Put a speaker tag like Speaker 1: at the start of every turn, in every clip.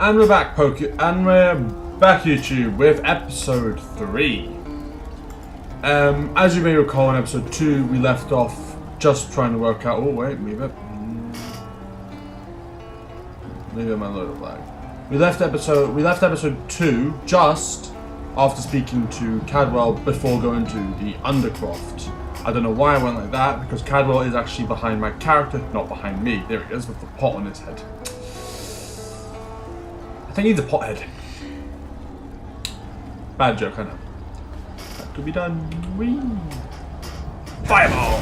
Speaker 1: And we're back, YouTube, with episode 3. As you may recall, in episode 2, we left off just trying to work out. Oh wait, leave it. Leave it my load flag. We left episode 2 just after speaking to Cadwell before going to the Undercroft. I don't know why I went like that, because Cadwell is actually behind my character, not behind me. There he is with the pot on his head. I think he's a pothead. Bad joke, I know. That could be done. Whee! Fireball!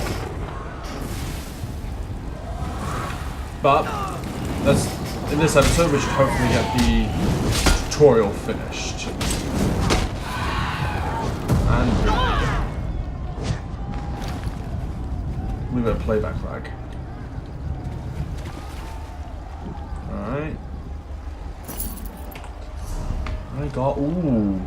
Speaker 1: But in this episode we should hopefully get the tutorial finished. And leave it a playback flag. Alright. I got ooh.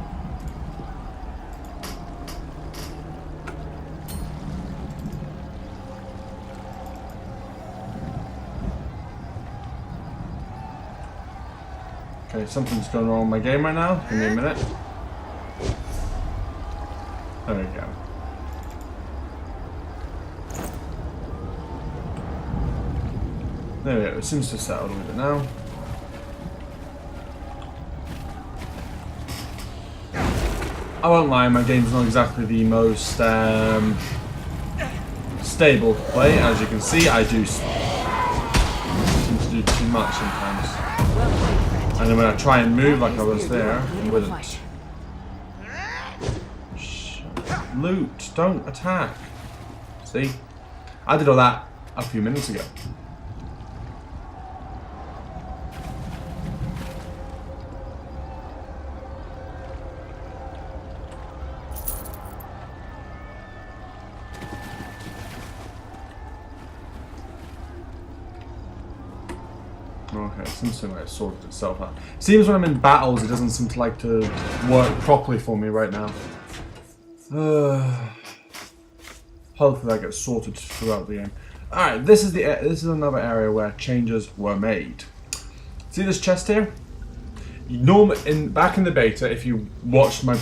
Speaker 1: Okay, something's going wrong with my game right now. Give me a minute. There we go. There we go. It seems to have settled a little bit now. I won't lie, my game's not exactly the most stable to play. As you can see, I do seem to do too much sometimes. And then when I try and move like I was there, it wouldn't. Loot, don't attack. See? I did all that a few minutes ago. Okay, it seems to have sorted itself out. Seems when I'm in battles, it doesn't seem to like to work properly for me right now. Hopefully that gets sorted throughout the game. Alright, this is another area where changes were made. See this chest here? Back in the beta, if you watched my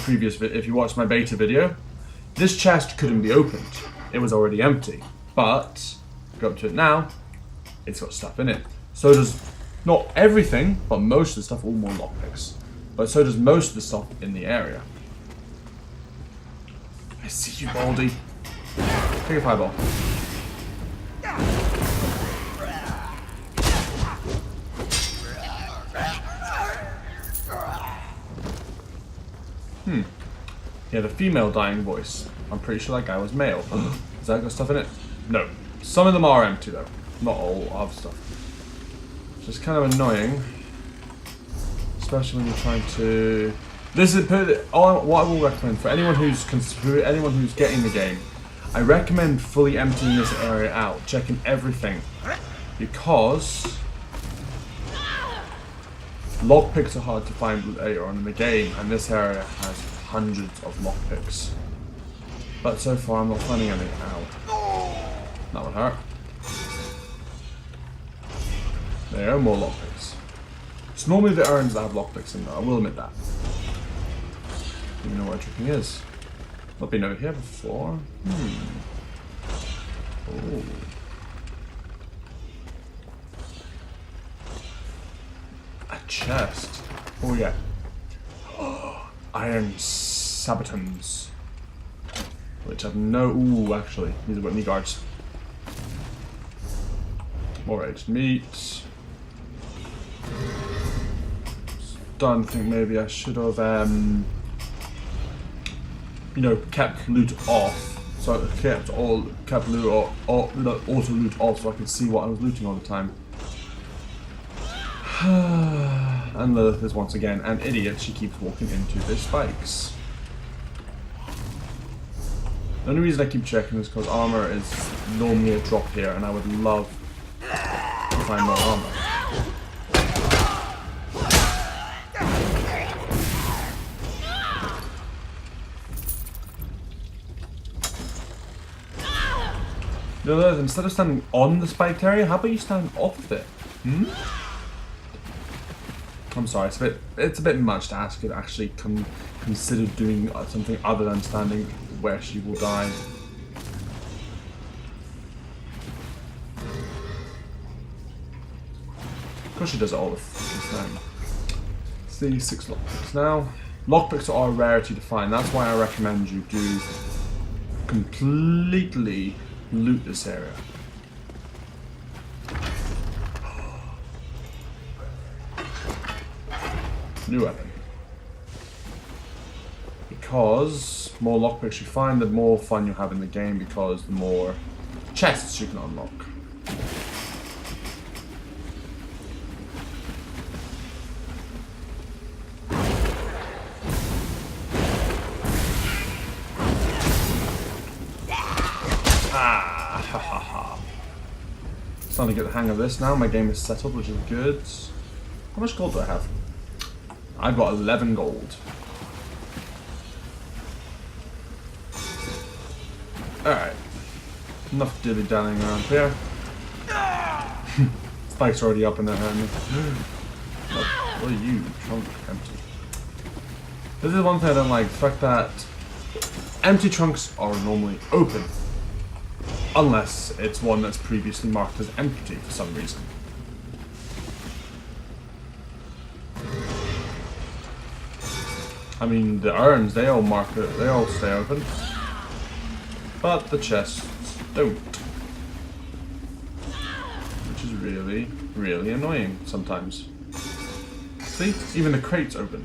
Speaker 1: beta video, this chest couldn't be opened. It was already empty. But go up to it now, it's got stuff in it. So does not everything, but most of the stuff, all more lockpicks. But so does most of the stuff in the area. I see you, Baldy. Take a fireball. He had a female dying voice. I'm pretty sure that guy was male. Has that got stuff in it? No. Some of them are empty though. Not all other stuff. Which is kind of annoying. Especially when you're trying to... This is what I will recommend for anyone who's getting the game. I recommend fully emptying this area out, checking everything, because lockpicks are hard to find later on in the game, and this area has hundreds of lockpicks. But so far, I'm not finding any. Ow! That would hurt. There are more lockpicks. It's normally the urns that have lockpicks in there. I will admit that. I don't even know where tricking is. Not been over here before. Oh. A chest. What we get? Oh, iron sabatons. Which have no. Ooh, actually, these are what knee guards. More aged meat. Starting to think maybe I should have. You know, kept loot off, so I kept loot auto loot off, so I could see what I was looting all the time. And Lilith is once again an idiot. She keeps walking into the spikes. The only reason I keep checking is because armor is normally a drop here, and I would love to find more armor. No, instead of standing on the spiked area, how about you stand off of it? I'm sorry, it's a bit much to ask you to actually consider doing something other than standing where she will die. Of course she does it all the fucking time. See, 6 lockpicks now. Lockpicks are a rarity to find. That's why I recommend you do completely loot this area. New weapon. Because more lockpicks you find, the more fun you have in the game, because the more chests you can unlock. Starting to get the hang of this now. My game is settled, which is good. How much gold do I have? I've got 11 gold. Alright. Enough dilly-dallying around here. Spike's already up in there, hurting me. What are you? Trunk empty. This is one thing I don't like. The fact that empty trunks are normally open. Unless it's one that's previously marked as empty for some reason. I mean, the urns, they all mark it, they all stay open. But the chests don't. Which is really, really annoying sometimes. See? Even the crates open.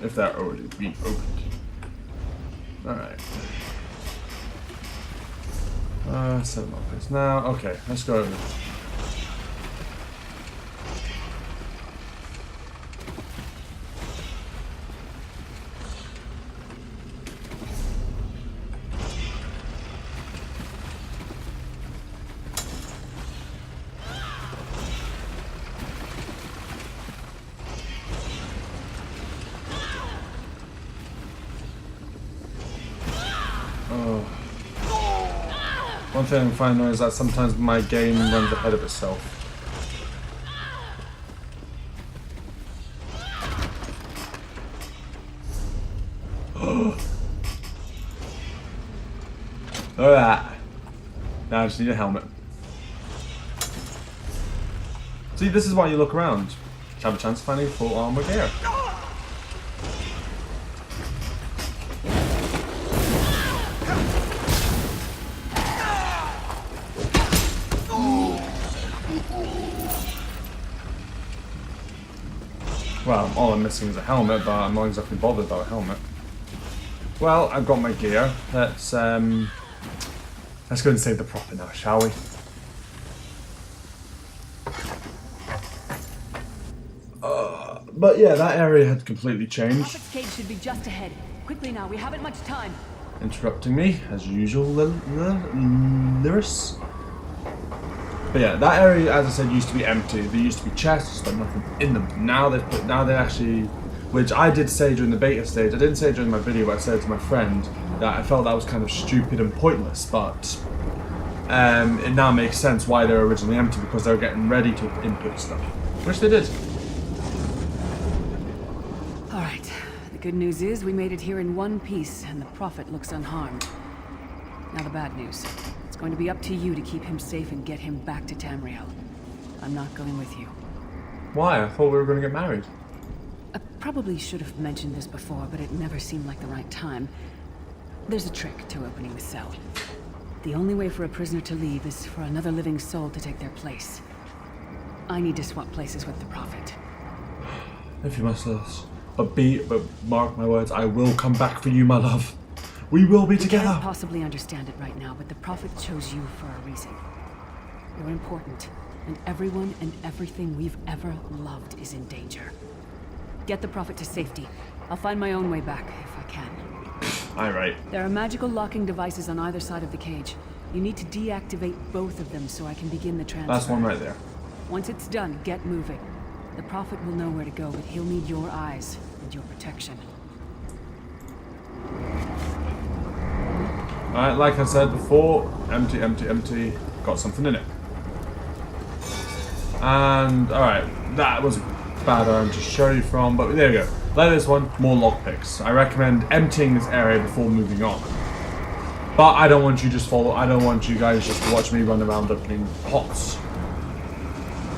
Speaker 1: If they're already being opened. Alright. 7 lockpicks now. Okay, let's go over. One thing I'm finding is that sometimes my game runs ahead of itself. Look at that. Now I just need a helmet. See, this is why you look around. To have a chance of finding full armor gear. Well, all I'm missing is a helmet, but I'm not exactly bothered about a helmet. Well, I've got my gear. Let's go and save the prophet now, shall we? But yeah, that area had completely changed.
Speaker 2: Prophet's cage should be just ahead. Quickly now, we haven't much time.
Speaker 1: Interrupting me, as usual, Lyris. But yeah, that area, as I said, used to be empty. There used to be chests, but nothing in them. Now they actually, which I did say during the beta stage. I didn't say it during my video, but I said to my friend that I felt that was kind of stupid and pointless. But it now makes sense why they're originally empty, because they were getting ready to input stuff, which they did.
Speaker 2: All right. The good news is we made it here in one piece, and the prophet looks unharmed. Now the bad news. It's going to be up to you to keep him safe and get him back to Tamriel. I'm not going with you.
Speaker 1: Why? I thought we were going to get married.
Speaker 2: I probably should have mentioned this before, but it never seemed like the right time. There's a trick to opening the cell. The only way for a prisoner to leave is for another living soul to take their place. I need to swap places with the prophet.
Speaker 1: If you must, but mark my words, I will come back for you, my love. We will be together.
Speaker 2: I can't possibly understand it right now, but the prophet chose you for a reason. You're important, and everyone and everything we've ever loved is in danger. Get the prophet to safety. I'll find my own way back, if I can.
Speaker 1: Aye, right.
Speaker 2: There are magical locking devices on either side of the cage. You need to deactivate both of them so I can begin the transfer.
Speaker 1: That's one right there.
Speaker 2: Once it's done, get moving. The prophet will know where to go, but he'll need your eyes and your protection.
Speaker 1: Alright, like I said before, empty, empty, empty. Got something in it. And, alright, that was bad iron to show you from, but there we go. Like this one, more lockpicks. I recommend emptying this area before moving on. But I don't want you I don't want you guys just to watch me run around opening pots.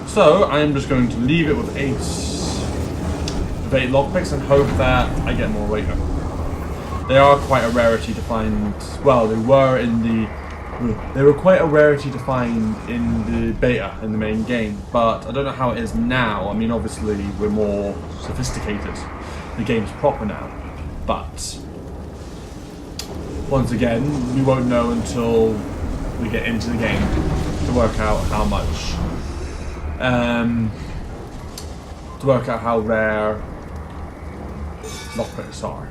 Speaker 1: So I am just going to leave it with 8 lockpicks and hope that I get more later. They are quite a rarity to find. Well, they were quite a rarity to find in the beta, in the main game, but I don't know how it is now. I mean, obviously we're more sophisticated. The game's proper now, but once again, we won't know until we get into the game to work out how much, to work out how rare lockpicks are.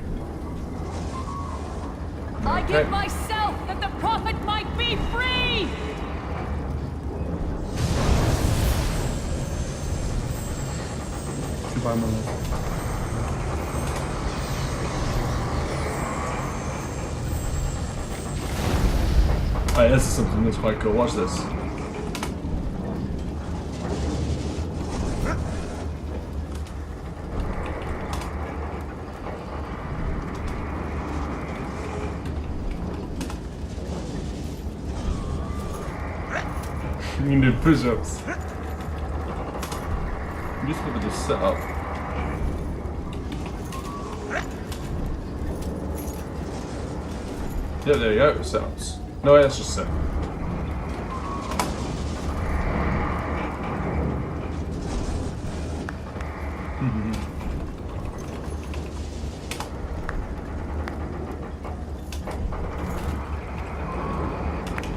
Speaker 2: I give myself that the prophet might be free!
Speaker 1: Goodbye, my love. Alright, this is something that's quite cool. Watch this. You can do push-ups. I'm just going to just sit up. Yeah, there you go. Sit-ups. No, let's just sit.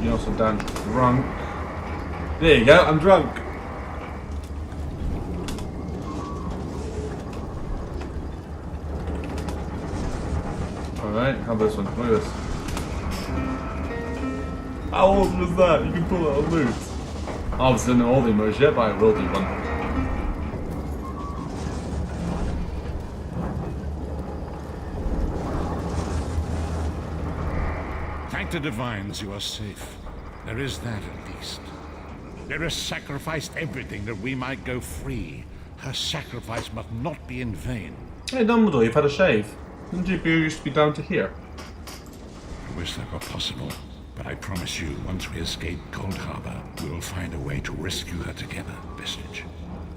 Speaker 1: You're also damn drunk. There you go, I'm drunk. Alright, how about this one? Look at this. How awesome is that? You can pull it on loot. Obviously, I don't know all the emotes yet, but I will do one.
Speaker 3: Thank the divines you are safe. There is that at least. There sacrificed everything that we might go free. Her sacrifice must not be in vain.
Speaker 1: Hey Dumbledore, you've had a shave. Didn't you used to be down to here?
Speaker 3: I wish that were possible, but I promise you, once we escape Cold Harbor, we will find a way to rescue her together, Vestige.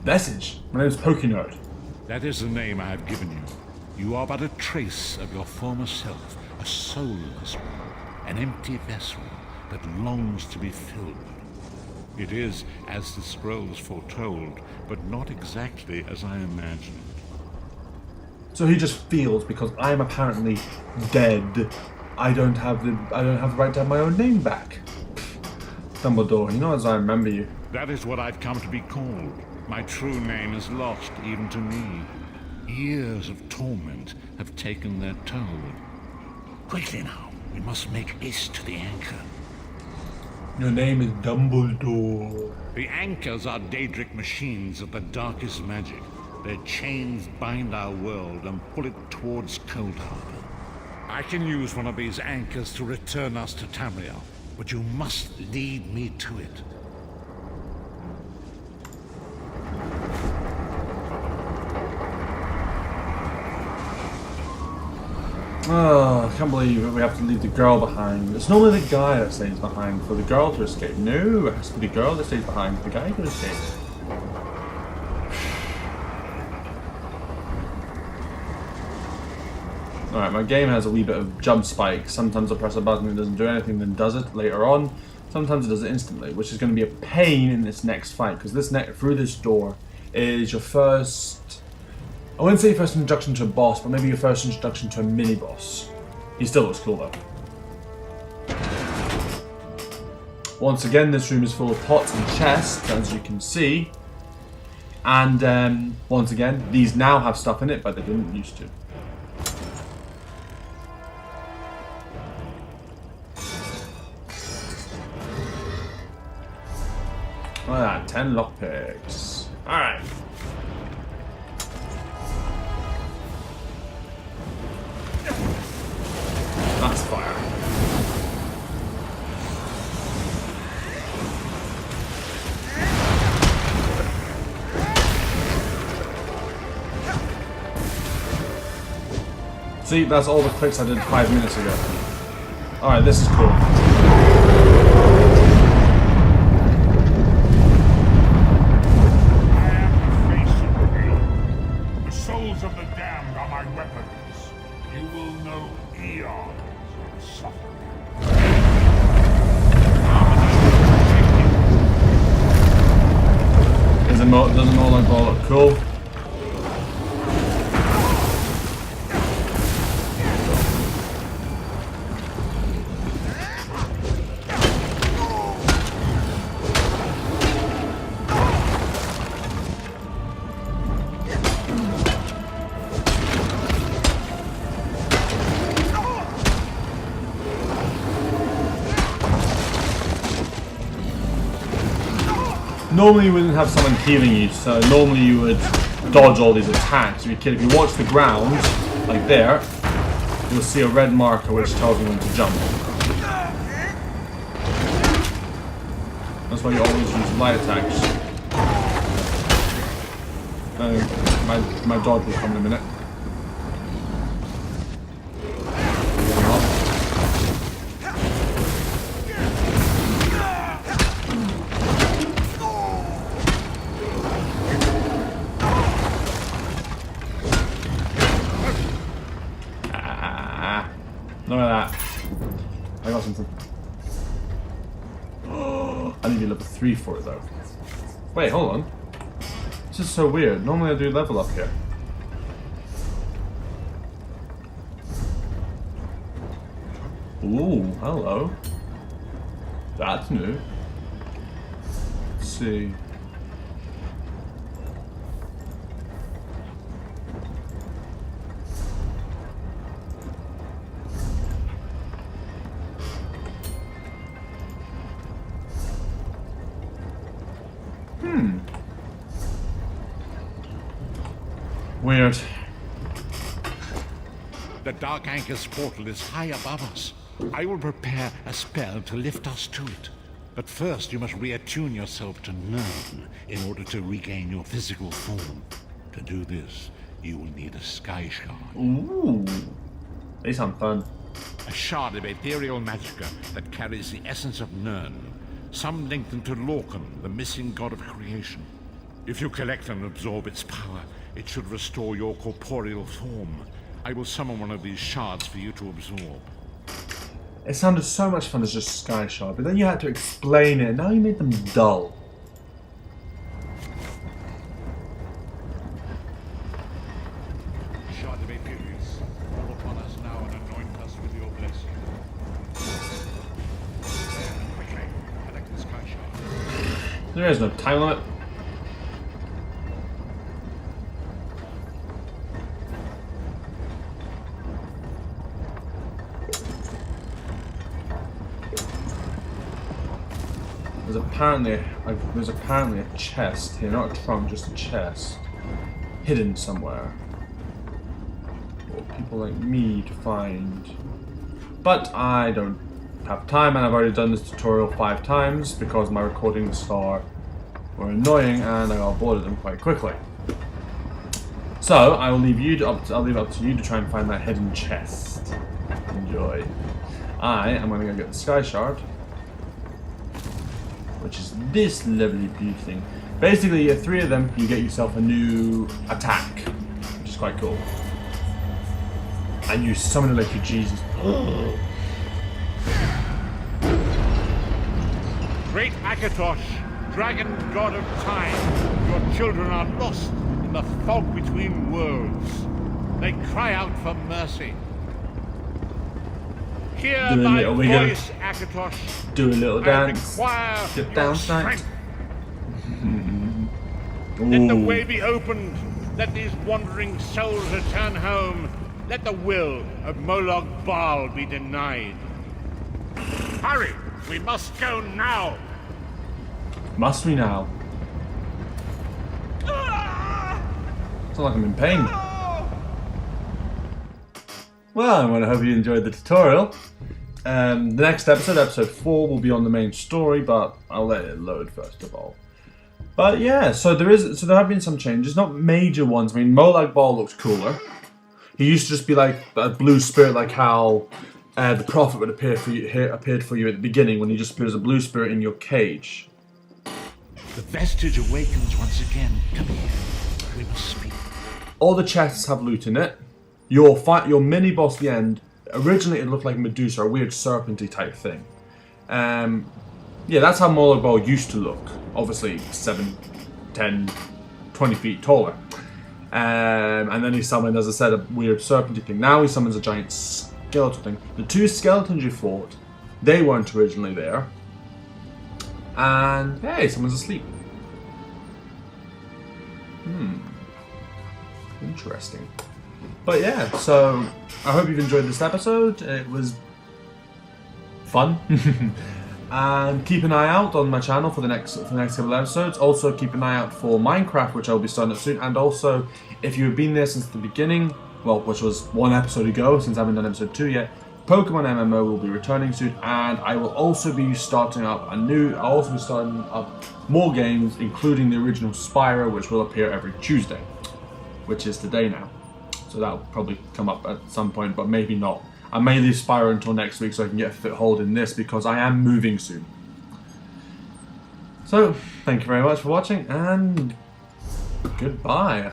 Speaker 1: Vestige? My name's Pokenerd.
Speaker 3: That is the name I have given you. You are but a trace of your former self, a soulless one, an empty vessel that longs to be filled. It is as the scrolls foretold, but not exactly as I imagined.
Speaker 1: So he just feels because I'm apparently dead. I don't have the right to have my own name back. Dumbledore, you know as I remember you.
Speaker 3: That is what I've come to be called. My true name is lost even to me. Years of torment have taken their toll. Quickly now, we must make haste to the anchor.
Speaker 1: Your name is Dumbledore.
Speaker 3: The anchors are Daedric machines of the darkest magic. Their chains bind our world and pull it towards Cold Harbor. I can use one of these anchors to return us to Tamriel, but you must lead me to it.
Speaker 1: Oh, I can't believe we have to leave the girl behind. It's normally the guy that stays behind for the girl to escape. No, it has to be the girl that stays behind for the guy to escape. Alright, my game has a wee bit of jump spike. Sometimes I press a button and it doesn't do anything, then does it later on. Sometimes it does it instantly, which is going to be a pain in this next fight, because through this door is your first... I wouldn't say your first introduction to a boss, but maybe your first introduction to a mini-boss. He still looks cool though. Once again, this room is full of pots and chests, as you can see. And once again, these now have stuff in it, but they didn't used to. Look at that, 10 lockpicks. Alright. That's fire. See, that's all the clicks I did 5 minutes ago. Alright, this is cool.
Speaker 3: I am the face of the world. The souls of the damned are my weapons. You will know eons of suffering.
Speaker 1: Doesn't Molag Bal look cool? Normally you wouldn't have someone healing you, so normally you would dodge all these attacks. If you watch the ground, like there, you'll see a red marker which tells you when to jump. That's why you always use light attacks. My dodge will come in a minute. Look at that. I got something. I need to be level 3 for it though. Wait, hold on. This is so weird. Normally I do level up here. Ooh, hello. That's new. Let's see. Weird.
Speaker 3: The Dark Anchor's portal is high above us. I will prepare a spell to lift us to it. But first you must reattune yourself to Nirn in order to regain your physical form. To do this, you will need a sky shard.
Speaker 1: Ooh. They sound fun.
Speaker 3: A shard of ethereal magicka that carries the essence of Nirn. Some link them to Lorcan, the missing god of creation. If you collect and absorb its power, it should restore your corporeal form. I will summon one of these shards for you to absorb.
Speaker 1: It sounded so much fun as just Sky Shard, but then you had to explain it, and now you made them dull.
Speaker 3: Shard of Aetherius, fall upon us now and anoint us with your blessing. Quickly, collect the Sky Shard.
Speaker 1: There is no time limit. There's apparently a chest here, not a trunk, just a chest, hidden somewhere for people like me to find. But I don't have time, and I've already done this tutorial 5 times because my recordings were annoying, and I got bored of them quite quickly. So I will leave it up to you to try and find that hidden chest. Enjoy. I am going to go get the Sky Shard, which is this lovely blue thing. Basically, at 3 of them, you get yourself a new attack, which is quite cool. And you summon it like your Jesus.
Speaker 3: Great Akatosh, dragon god of time, your children are lost in the fog between worlds. They cry out for mercy. Hear
Speaker 1: Do a
Speaker 3: my
Speaker 1: little wiggle.
Speaker 3: voice, Akatosh.
Speaker 1: Do a little
Speaker 3: I
Speaker 1: dance.
Speaker 3: require
Speaker 1: Get
Speaker 3: your
Speaker 1: down tight.
Speaker 3: strength. Let the
Speaker 1: Ooh.
Speaker 3: way be opened. Let these wandering souls return home. Let the will of Molag Bal be denied. Hurry! We must go now!
Speaker 1: Must we now? Sound like I'm in pain. Well, I want to hope you enjoyed the tutorial. The next episode, episode 4, will be on the main story, but I'll let it load first of all. But yeah, so there have been some changes, not major ones. I mean, Molag Bal looks cooler. He used to just be like a blue spirit, like how the prophet would appear for you, appeared for you at the beginning when he just appeared as a blue spirit in your cage.
Speaker 3: The vestige awakens once again. Come here. We must speak.
Speaker 1: All the chests have loot in it. Your mini boss at the end, originally it looked like Medusa, a weird serpenty type thing. Yeah, that's how Molag Bal used to look. Obviously 7, 10, 20 feet taller. And then he summoned, as I said, a weird serpenty thing. Now he summons a giant skeletal thing. The 2 skeletons you fought, they weren't originally there. And hey, someone's asleep. Interesting. But yeah, so I hope you've enjoyed this episode. It was fun. And keep an eye out on my channel for the next couple of episodes. Also keep an eye out for Minecraft, which I'll be starting up soon. And also, if you've been there since the beginning, well, which was 1 episode ago, since I haven't done episode 2 yet, Pokemon MMO will be returning soon, and I will also be starting up more games, including the original Spyro, which will appear every Tuesday, which is today now. So that'll probably come up at some point, but maybe not. I may leave Spyro until next week so I can get a foothold in this, because I am moving soon. So, thank you very much for watching, and goodbye.